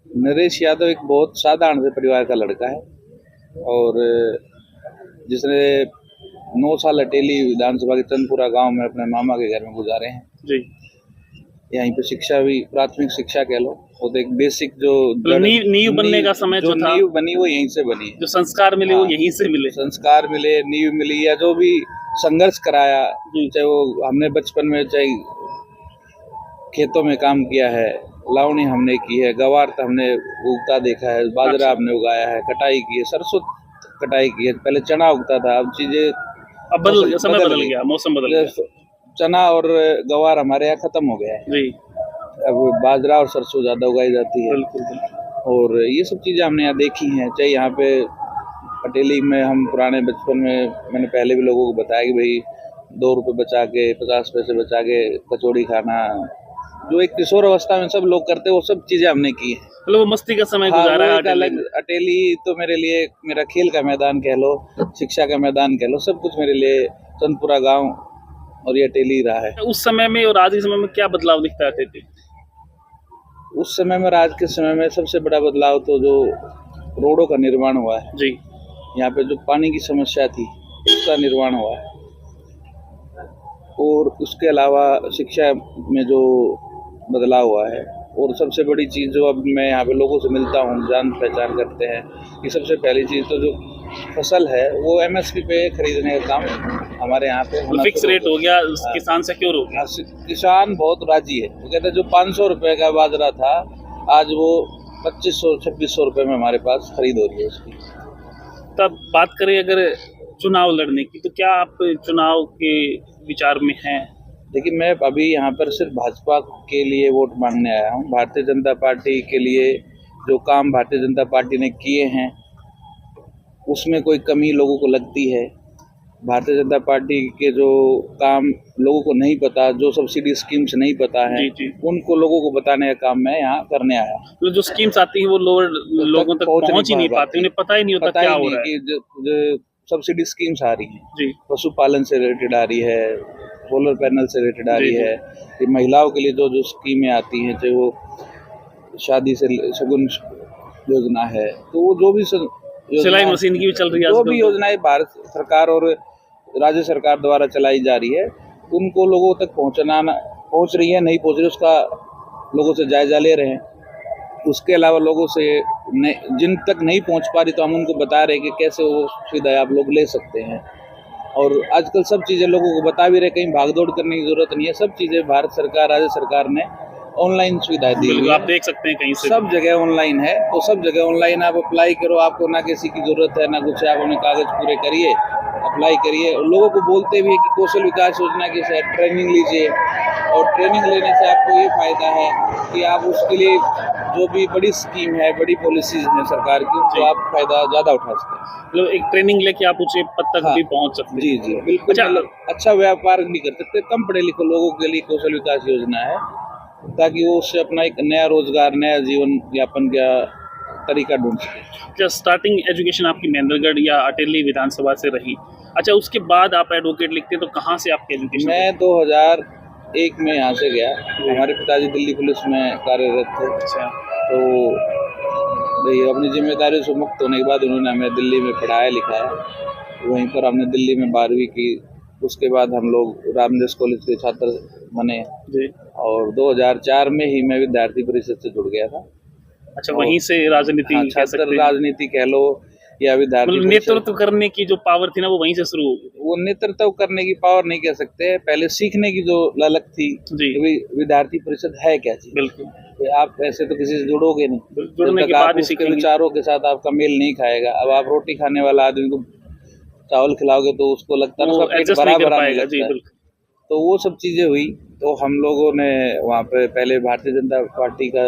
नरेश यादव एक बहुत साधारण से परिवार का लड़का है और जिसने 9 साल अटेली विधानसभा के चंदपुरा गांव में अपने मामा के घर में गुजारे हैं जी। यहीं पे शिक्षा भी प्राथमिक शिक्षा कह लो और एक बेसिक जो नींव बनने का समय जो था, नींव बनी वो यहीं से बनी है। जो संस्कार मिले वो यहीं से मिले, संस्कार मिले, नींव मिली, या जो भी संघर्ष कराया, चाहे वो हमने बचपन में चाहे खेतों में काम किया है, लावणी हमने की है, गवार हमने उगता देखा है, बाजरा हमने उगाया है, कटाई की है, सरसों कटाई की है, पहले चना उगता था, अब चीजें अब समय बदल गया, मौसम बदल गया, चना और गवार हमारे यहाँ खत्म हो गया है जी। अब बाजरा और सरसों ज्यादा उगाई जाती है। और ये सब चीजें हमने यहाँ देखी हैं। चाहे यहाँ पे अटेली में हम पुराने बचपन में, मैंने पहले भी लोगों को बताया कि भाई 2 रुपए बचा के 50 पैसे बचा के कचौड़ी खाना, जो एक किशोर अवस्था में सब लोग करते हैं, वो सब चीजें हमने की है। मतलब वो मस्ती का समय गुजारा है। अलग अटेली तो मेरे लिए मेरा खेल का मैदान कह लो, शिक्षा का मैदान कह लो, सब कुछ मेरे लिए चंदपुरा गांव और ये अटेली रहा है। उस समय में और आज के समय में क्या बदलाव दिखता है अटेली? उस समय में और आज के समय में सबसे बड़ा बदलाव तो जो रोडों का निर्माण हुआ है जी। यहाँ पे जो पानी की समस्या थी उसका निर्माण हुआ है, और उसके अलावा शिक्षा में जो बदलाव हुआ है, और सबसे बड़ी चीज़ जो अब मैं यहाँ पे लोगों से मिलता हूँ, जान पहचान करते हैं कि सबसे पहली चीज़ तो जो फसल है वो MSP पे खरीदने का काम हमारे यहाँ पे फिक्स रेट हो गया, किसान सिक्योर हो गया। किसान बहुत राजी है। वो कहते हैं जो 500 रुपए का बाजरा था आज वो 2500-2600 रुपए में हमारे पास खरीद हो रही है उसकी। तब बात करें अगर चुनाव लड़ने की, तो क्या आप चुनाव के विचार में हैं? देखिए, मैं अभी यहाँ पर सिर्फ भाजपा के लिए वोट मांगने आया हूँ। भारतीय जनता पार्टी के लिए जो काम भारतीय जनता पार्टी ने किए हैं उसमें कोई कमी लोगों को लगती है। भारतीय जनता पार्टी के जो काम लोगों को नहीं पता, जो सब्सिडी स्कीम्स नहीं पता है, उनको लोगों को बताने का काम मैं यहाँ करने आया। तो जो स्कीम्स आती है वो लोगों तक पहुँच ही नहीं पाती, उन्हें पता ही नहीं होता क्या हो रहा है। जो सब्सिडी स्कीम्स आ रही हैं, पशुपालन से रिलेटेड आ रही है, सोलर पैनल से रिलेटेड आ रही है, ये महिलाओं के लिए जो स्कीमें आती हैं, चाहे वो शादी से शगुन योजना है, तो वो जो भी सिलाई मशीन की भी चल रही है, जो भी योजनाएं भारत सरकार और राज्य सरकार द्वारा चलाई जा रही है उनको लोगों तक पहुंच रही है, नहीं पहुंच रही उसका लोगों से जायजा ले रहे हैं। उसके अलावा लोगों से जिन तक नहीं पहुंच पा रही तो हम उनको बता रहे हैं कि कैसे वो सुविधाएं आप लोग ले सकते हैं। और आजकल सब चीज़ें लोगों को बता भी रहे, कहीं भागदौड़ करने की जरूरत नहीं है। सब चीज़ें भारत सरकार, राज्य सरकार ने ऑनलाइन सुविधाएं दी हुई है। आप देख सकते हैं कहीं से सब जगह ऑनलाइन है, तो सब जगह ऑनलाइन आप अप्लाई करो, आपको ना किसी की जरूरत है ना कुछ है, आप अपने कागज पूरे करिए, अप्लाई करिए। और लोगों को बोलते भी है कि कौशल विकास योजना की ट्रेनिंग लीजिए, और ट्रेनिंग लेने से आपको ये फायदा है कि आप उसके लिए जो भी बड़ी स्कीम है, बड़ी पॉलिसीज हैं सरकार की, उनको आप फायदा ज्यादा उठा सकते हैं। मतलब एक ट्रेनिंग लेके आप उस पद तक भी पहुंच सकते हैं। जी जी बिल्कुल। अच्छा व्यापार भी कर सकते, कम पढ़े लिखे लोगों के लिए कौशल विकास योजना है, ताकि वो उससे अपना एक नया रोजगार, नया जीवन यापन का तरीका ढूंढ सके। क्या स्टार्टिंग एजुकेशन आपकी महेंद्रगढ़ या अटेली विधानसभा से रही? अच्छा, उसके बाद आप एडवोकेट लिखते हैं तो कहाँ से आपकी एजुकेशन? मैं 2001 में यहाँ से गया। हमारे पिताजी दिल्ली पुलिस में कार्यरत थे। अच्छा। तो भाई अपनी जिम्मेदारी से मुक्त होने के बाद उन्होंने हमें दिल्ली में पढ़ाया लिखाया, वहीं पर हमने दिल्ली में 12वीं की। उसके बाद हम लोग रामदास कॉलेज के छात्र बने जी। और 2004 में ही मैं विद्यार्थी परिषद से जुड़ गया था। अच्छा, वहीं से राजनीति, हाँ, छात्र राजनीति कह लो या विद्यार्थी नेतृत्व करने की जो पावर थी ना वो वहीं से शुरू हो गई। वो नेतृत्व करने की पावर नहीं कह सकते, पहले सीखने की जो ललक थी जी। विद्यार्थी परिषद है क्या चीज। बिल्कुल, आप ऐसे तो किसी से जुड़ोगे नहीं, जुड़ने के बाद उसके विचारों के साथ आपका मेल नहीं खाएगा। अब आप रोटी खाने वाला आदमी को चावल खिलाओगे तो उसको लगता है पेट भरा नहीं लगता है। तो वो सब चीजें हुई। तो हम लोगों ने वहाँ पे पहले भारतीय जनता पार्टी का,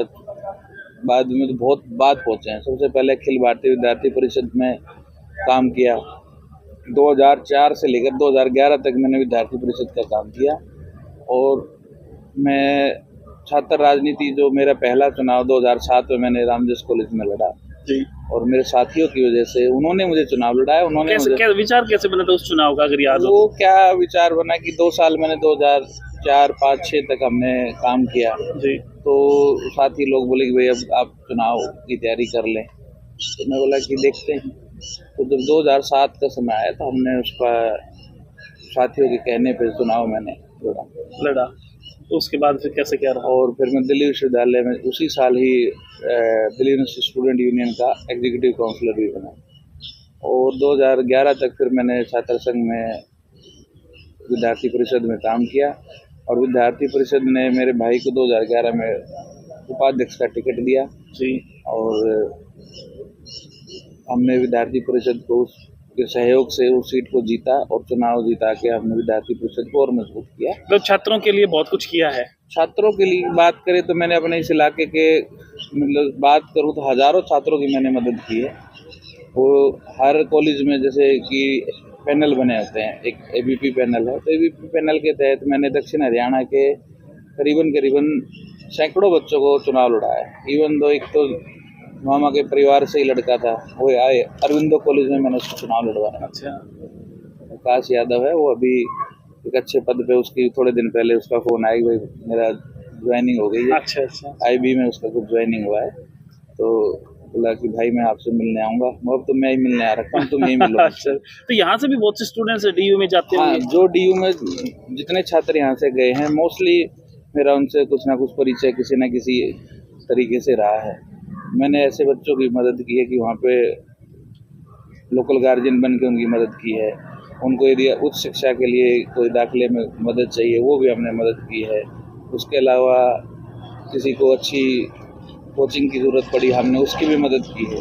बाद में तो बहुत बात पहुँचे हैं। सबसे पहले अखिल भारतीय विद्यार्थी परिषद में काम किया। 2004 से लेकर 2011 तक मैंने विद्यार्थी परिषद का काम किया। और मैं छात्र राजनीति, जो मेरा पहला चुनाव 2007 में मैंने रामदास कॉलेज में लड़ा जी। और मेरे साथियों की वजह से उन्होंने मुझे चुनाव लड़ाया। उन्होंने विचार कैसे बना था उस चुनाव का, अगर याद हो? वो क्या विचार बना कि 2 साल मैंने 2004, 5, 6 तक हमने काम किया जी। तो साथी लोग बोले कि भाई अब आप चुनाव की तैयारी कर लें, तो मैं बोला कि देखते हैं। तो जब 2007 का समय आया तो हमने उसका साथियों के कहने पे चुनाव मैंने लड़ा। तो उसके बाद फिर कैसे क्या रहा? और फिर मैं दिल्ली विश्वविद्यालय में उसी साल ही दिल्ली यूनिवर्सिटी स्टूडेंट यूनियन का एग्जीक्यूटिव काउंसलर भी बना, और 2011 तक फिर मैंने छात्र संघ में विद्यार्थी परिषद में काम किया, और विद्यार्थी परिषद ने मेरे भाई को 2011 में उपाध्यक्ष का टिकट दिया जी। और हमने विद्यार्थी परिषद को उसके सहयोग से उस सीट को जीता और चुनाव जीता के हमने विद्यार्थी परिषद को और मजबूत किया। तो छात्रों के लिए बहुत कुछ किया है। छात्रों के लिए बात करें तो मैंने अपने इस इलाके के मतलब बात करूँ तो हजारों छात्रों की मैंने मदद की है। वो हर कॉलेज में जैसे कि पैनल बने होते हैं, एक एबीपी पैनल है, तो एबीपी पैनल के तहत मैंने दक्षिण हरियाणा के करीबन सैकड़ों बच्चों को चुनाव लड़ाया। इवन दो एक तो मामा के परिवार से ही लड़का था, वो आए अरविंदो कॉलेज में मैंने उसको चुनाव लड़वाया। अच्छा। आकाश यादव है, वो अभी एक अच्छे पद पे, उसकी थोड़े दिन पहले उसका फोन आया कि भाई मेरा ज्वाइनिंग हो गई है। अच्छा। आईबी में उसका कुछ ज्वाइनिंग हुआ है, तो बोला कि भाई मैं आपसे मिलने आऊँगा। अब तो मैं ही मिलने आ रखा हूँ, तुम यही मिलो। अच्छा, तो यहाँ से भी बहुत से स्टूडेंट्स डीयू में जाते हैं। हाँ, जो डीयू में जितने छात्र यहाँ से गए हैं, मोस्टली मेरा उनसे कुछ ना कुछ परिचय किसी न किसी तरीके से रहा है। मैंने ऐसे बच्चों की मदद की है कि वहाँ पे लोकल गार्जियन बन के उनकी मदद की है। उनको यदि उच्च शिक्षा के लिए कोई दाखिले में मदद चाहिए, वो भी हमने मदद की है। उसके अलावा किसी को अच्छी कोचिंग की ज़रूरत पड़ी, हमने उसकी भी मदद की है।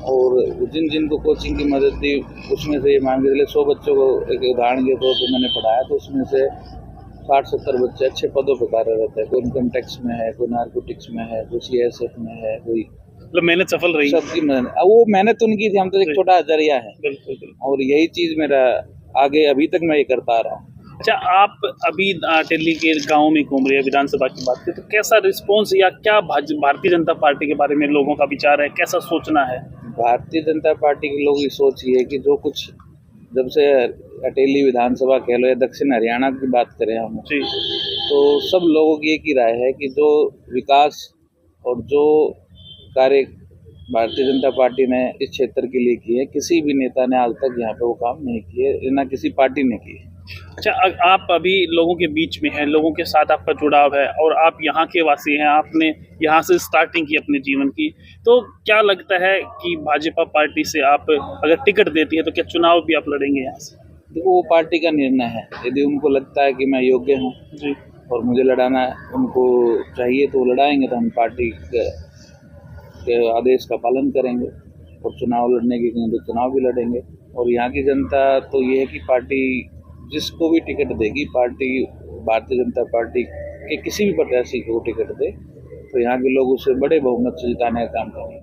और जिनको कोचिंग की मदद दी, उसमें से ये मान के चलिए 100 बच्चों को एक उदाहरण के तौर पर मैंने पढ़ाया, तो उसमें से 60-70 बच्चे अच्छे पदों पर कार्यरत है। कोई इनकम टैक्स में है, कोई नारकोटिक्स में है, कोई CSF में है, कोई मतलब मेहनत सफल रही। सबकी मेहनत, वो मेहनत उनकी थी, हम तो एक छोटा जरिया है। बिल्कुल। और यही चीज़ मेरा आगे अभी तक मैं ये करता रहा हूँ। अच्छा, आप अभी टिल्ली के गांव में घूम रहे हैं, विधानसभा की बात करें तो कैसा रिस्पॉन्स या क्या भारतीय जनता पार्टी के बारे में लोगों का विचार है, कैसा सोचना है? भारतीय जनता पार्टी के लोग ये सोच ये है कि जो कुछ जब से अटेली विधानसभा कह लो या दक्षिण हरियाणा की बात करें हम जी, तो सब लोगों की एक ही राय है कि जो विकास और जो कार्य भारतीय जनता पार्टी ने इस क्षेत्र के लिए किए, किसी भी नेता ने आज तक यहाँ पे वो काम नहीं किए, ना किसी पार्टी ने किए। अच्छा, आप अभी लोगों के बीच में हैं, लोगों के साथ आपका जुड़ाव है और आप यहाँ के वासी हैं, आपने यहाँ से स्टार्टिंग की अपने जीवन की, तो क्या लगता है कि भाजपा पार्टी से आप अगर टिकट देती है तो क्या चुनाव भी आप लड़ेंगे यहाँ से? देखो, वो पार्टी का निर्णय है। यदि उनको लगता है कि मैं योग्य हूँ जी और मुझे लड़ाना उनको चाहिए तो लड़ाएंगे, तो हम पार्टी के आदेश का पालन करेंगे और चुनाव लड़ने के लिए तो चुनाव भी लड़ेंगे। और यहाँ की जनता तो ये है कि पार्टी जिसको भी टिकट देगी, पार्टी भारतीय जनता पार्टी के किसी भी प्रत्याशी को टिकट दे, तो यहाँ के लोग उसे बड़े बहुमत से जिताने का काम करेंगे।